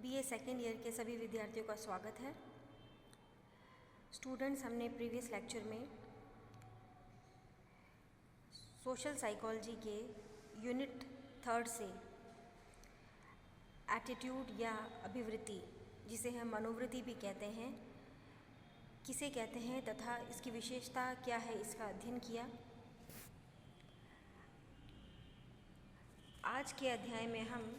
BA second year के सभी विद्यार्थियों का स्वागत है। स्टूडेंट्स, हमने प्रीवियस लेक्चर में सोशल साइकोलॉजी के यूनिट 3 से एटीट्यूड या अभिवृत्ति, जिसे हम मनोवृत्ति भी कहते हैं, किसे कहते हैं तथा इसकी विशेषता क्या है, इसका अध्ययन किया। आज के अध्याय में हम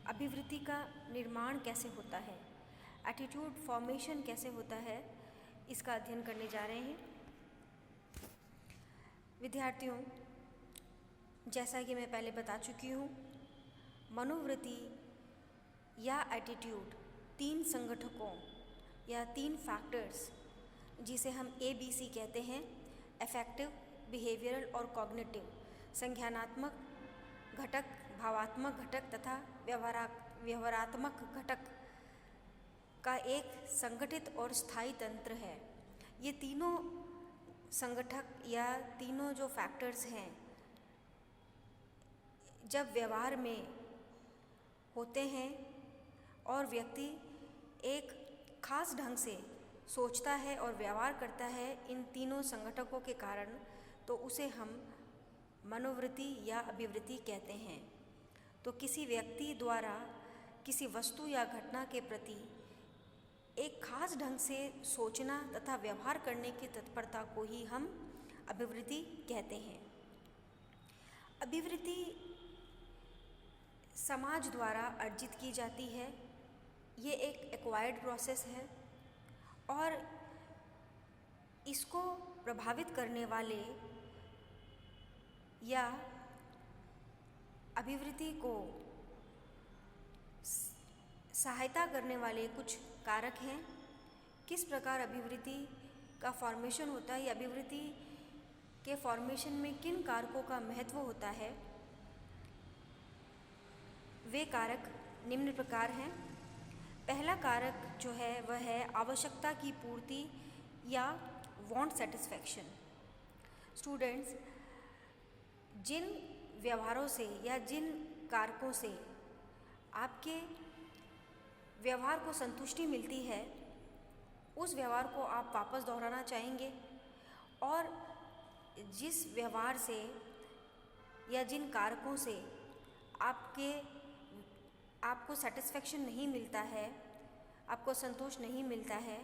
अभिवृत्ति का निर्माण कैसे होता है, एटीट्यूड फॉर्मेशन कैसे होता है, इसका अध्ययन करने जा रहे हैं। विद्यार्थियों, जैसा कि मैं पहले बता चुकी हूँ, मनोवृत्ति या एटीट्यूड 3 संगठकों या 3 फैक्टर्स, जिसे हम ABC कहते हैं, अफेक्टिव, बिहेवियरल और कॉग्निटिव, संज्ञानात्मक घटक, भावात्मक घटक तथा व्यवहारात्मक घटक का एक संगठित और स्थायी तंत्र है। ये तीनों संगठक या तीनों जो फैक्टर्स हैं, जब व्यवहार में होते हैं और व्यक्ति एक खास ढंग से सोचता है और व्यवहार करता है इन तीनों संगठकों के कारण, तो उसे हम मनोवृत्ति या अभिवृत्ति कहते हैं। तो किसी व्यक्ति द्वारा किसी वस्तु या घटना के प्रति एक खास ढंग से सोचना तथा व्यवहार करने की तत्परता को ही हम अभिवृत्ति कहते हैं। अभिवृत्ति समाज द्वारा अर्जित की जाती है। ये एक एक्वायर्ड प्रोसेस है और इसको प्रभावित करने वाले या अभिवृत्ति को सहायता करने वाले कुछ कारक हैं। किस प्रकार अभिवृत्ति का फॉर्मेशन होता है, या अभिवृत्ति के फॉर्मेशन में किन कारकों का महत्व होता है, वे कारक निम्न प्रकार हैं। पहला कारक जो है वह है आवश्यकता की पूर्ति या वांट सेटिस्फैक्शन। स्टूडेंट्स, जिन व्यवहारों से या जिन कारकों से आपके व्यवहार को संतुष्टि मिलती है, उस व्यवहार को आप वापस दोहराना चाहेंगे, और जिस व्यवहार से या जिन कारकों से आपको सेटिस्फैक्शन नहीं मिलता है, आपको संतोष नहीं मिलता है,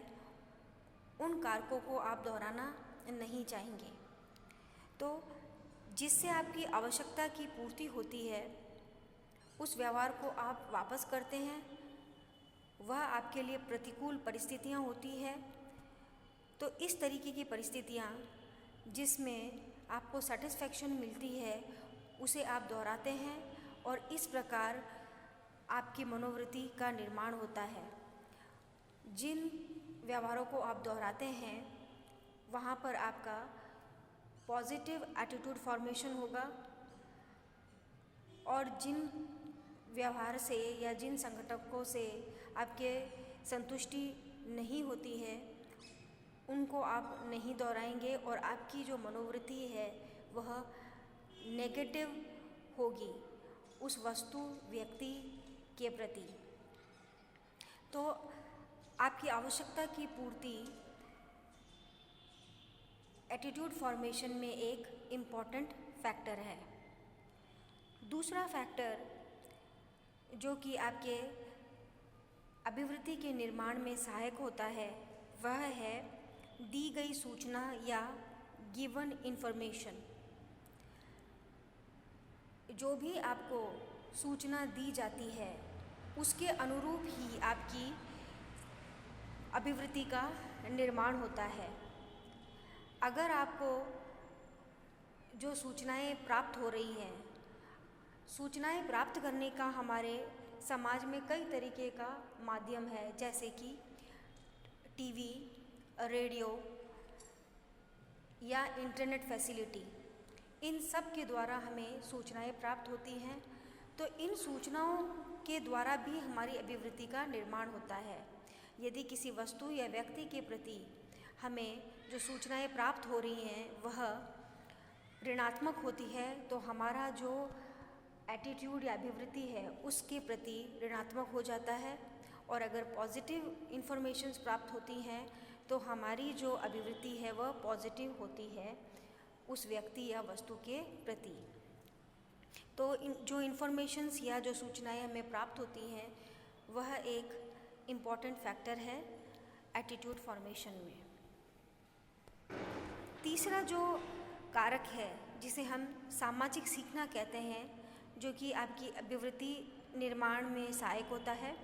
उन कारकों को आप दोहराना नहीं चाहेंगे। तो जिससे आपकी आवश्यकता की पूर्ति होती है, उस व्यवहार को आप वापस करते हैं, वह आपके लिए प्रतिकूल परिस्थितियाँ होती है। तो इस तरीके की परिस्थितियाँ जिसमें आपको सेटिस्फैक्शन मिलती है, उसे आप दोहराते हैं, और इस प्रकार आपकी मनोवृत्ति का निर्माण होता है। जिन व्यवहारों को आप दोहराते हैं, वहाँ पर आपका पॉजिटिव एटीट्यूड फॉर्मेशन होगा, और जिन व्यवहार से या जिन संगठकों से आपके संतुष्टि नहीं होती है, उनको आप नहीं दोहराएंगे, और आपकी जो मनोवृत्ति है वह नेगेटिव होगी उस वस्तु, व्यक्ति के प्रति। तो आपकी आवश्यकता की पूर्ति एटीट्यूड फॉर्मेशन में एक इम्पॉर्टेंट फैक्टर है। दूसरा फैक्टर जो कि आपके अभिवृत्ति के निर्माण में सहायक होता है, वह है दी गई सूचना या गिवन इंफॉर्मेशन। जो भी आपको सूचना दी जाती है, उसके अनुरूप ही आपकी अभिवृत्ति का निर्माण होता है। अगर आपको जो सूचनाएं प्राप्त हो रही हैं, सूचनाएं प्राप्त करने का हमारे समाज में कई तरीके का माध्यम है, जैसे कि टीवी, रेडियो या इंटरनेट फैसिलिटी, इन सब के द्वारा हमें सूचनाएं प्राप्त होती हैं। तो इन सूचनाओं के द्वारा भी हमारी अभिवृत्ति का निर्माण होता है। यदि किसी वस्तु या व्यक्ति के प्रति हमें जो सूचनाएं प्राप्त हो रही हैं वह ऋणात्मक होती है, तो हमारा जो एटीट्यूड या अभिवृत्ति है उसके प्रति ऋणात्मक हो जाता है, और अगर पॉजिटिव इन्फॉर्मेशंस प्राप्त होती हैं तो हमारी जो अभिवृत्ति है वह पॉजिटिव होती है उस व्यक्ति या वस्तु के प्रति। तो जो इन्फॉर्मेशंस या जो सूचनाएं हमें प्राप्त होती हैं वह एक इम्पॉर्टेंट फैक्टर है एटीट्यूड फॉर्मेशन में। तीसरा जो कारक है जिसे हम सामाजिक सीखना कहते हैं, जो कि आपकी अभिवृत्ति निर्माण में सहायक होता है,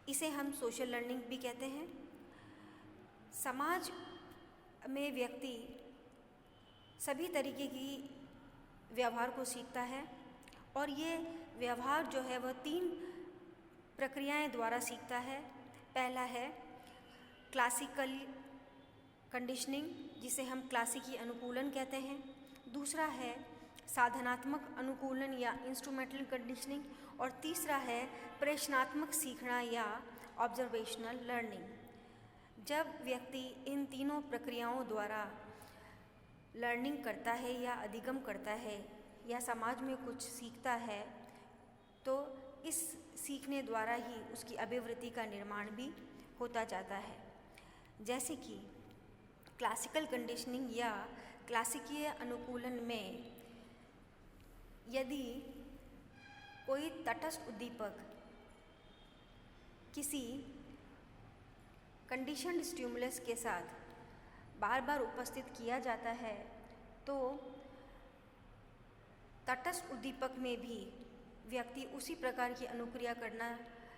इसे हम सोशल लर्निंग भी कहते हैं। समाज में व्यक्ति सभी तरीके की व्यवहार को सीखता है और ये व्यवहार जो है वह 3 प्रक्रियाएं द्वारा सीखता है। पहला है क्लासिकल कंडीशनिंग, जिसे हम क्लासिकी अनुकूलन कहते हैं। दूसरा है साधनात्मक अनुकूलन या इंस्ट्रूमेंटल कंडीशनिंग, और तीसरा है प्रश्नात्मक सीखना या ऑब्जर्वेशनल लर्निंग। जब व्यक्ति इन तीनों प्रक्रियाओं द्वारा लर्निंग करता है या अधिगम करता है या समाज में कुछ सीखता है, तो इस सीखने द्वारा ही उसकी अभिवृत्ति का निर्माण भी होता जाता है। जैसे कि क्लासिकल कंडीशनिंग या क्लासिकीय अनुकूलन में यदि कोई तटस्थ उद्दीपक किसी कंडीशनड स्टिमुलस के साथ बार बार उपस्थित किया जाता है तो तटस्थ उद्दीपक में भी व्यक्ति उसी प्रकार की अनुक्रिया करना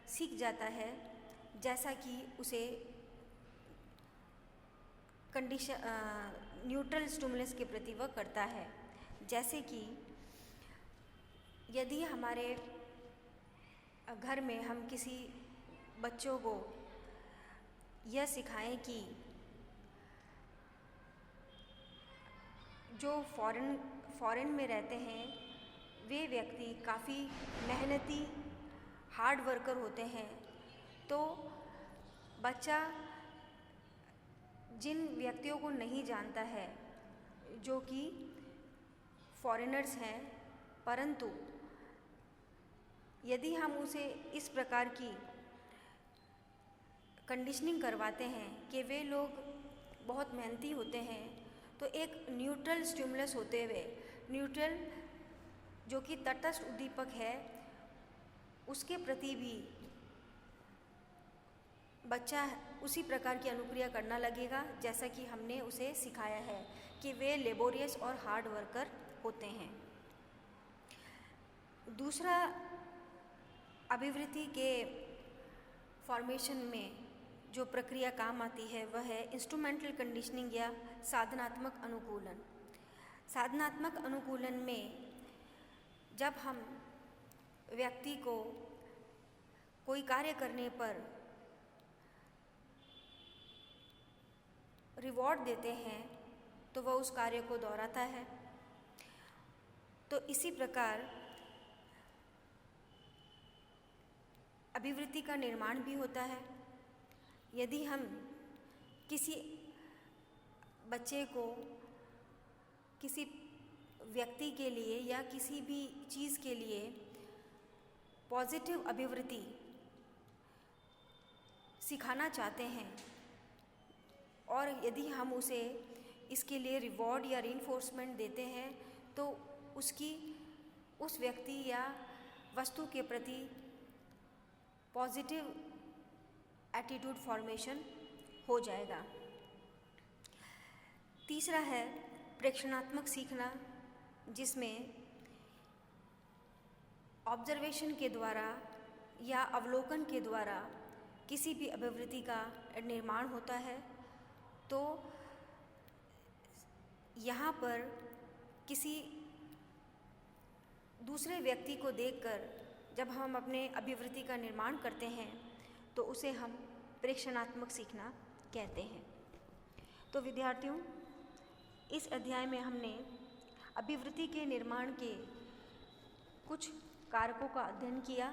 सीख जाता है जैसा कि उसे न्यूट्रल स्टिमुलस के प्रति वह करता है। जैसे कि यदि हमारे घर में हम किसी बच्चों को यह सिखाएं कि जो फॉरेन में रहते हैं वे व्यक्ति काफ़ी मेहनती हार्ड वर्कर होते हैं, तो बच्चा जिन व्यक्तियों को नहीं जानता है जो कि फॉरेनर्स हैं, परंतु यदि हम उसे इस प्रकार की कंडीशनिंग करवाते हैं कि वे लोग बहुत मेहनती होते हैं, तो एक न्यूट्रल स्टिमुलस होते हुए न्यूट्रल जो कि तटस्थ उद्दीपक है उसके प्रति भी बच्चा उसी प्रकार की अनुक्रिया करना लगेगा जैसा कि हमने उसे सिखाया है कि वे लेबोरियस और हार्ड वर्कर होते हैं। दूसरा अभिवृत्ति के फॉर्मेशन में जो प्रक्रिया काम आती है वह है इंस्ट्रूमेंटल कंडीशनिंग या साधनात्मक अनुकूलन। साधनात्मक अनुकूलन में जब हम व्यक्ति को कोई कार्य करने पर रिवॉर्ड देते हैं तो वह उस कार्य को दोहराता है। तो इसी प्रकार अभिवृत्ति का निर्माण भी होता है। यदि हम किसी बच्चे को किसी व्यक्ति के लिए या किसी भी चीज़ के लिए पॉजिटिव अभिवृत्ति सिखाना चाहते हैं और यदि हम उसे इसके लिए रिवॉर्ड या रीइंफोर्समेंट देते हैं तो उस व्यक्ति या वस्तु के प्रति पॉजिटिव एटीट्यूड फॉर्मेशन हो जाएगा। तीसरा है प्रेक्षणात्मक सीखना, जिसमें ऑब्जर्वेशन के द्वारा या अवलोकन के द्वारा किसी भी अभिवृत्ति का निर्माण होता है। तो यहाँ पर किसी दूसरे व्यक्ति को देखकर जब हम अपने अभिवृत्ति का निर्माण करते हैं तो उसे हम प्रेक्षणात्मक सीखना कहते हैं। तो विद्यार्थियों, इस अध्याय में हमने अभिवृत्ति के निर्माण के कुछ कारकों का अध्ययन किया।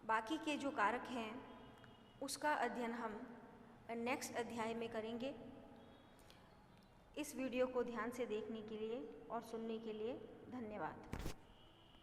बाकी के जो कारक हैं उसका अध्ययन हम नेक्स्ट अध्याय में करेंगे। इस वीडियो को ध्यान से देखने के लिए और सुनने के लिए धन्यवाद।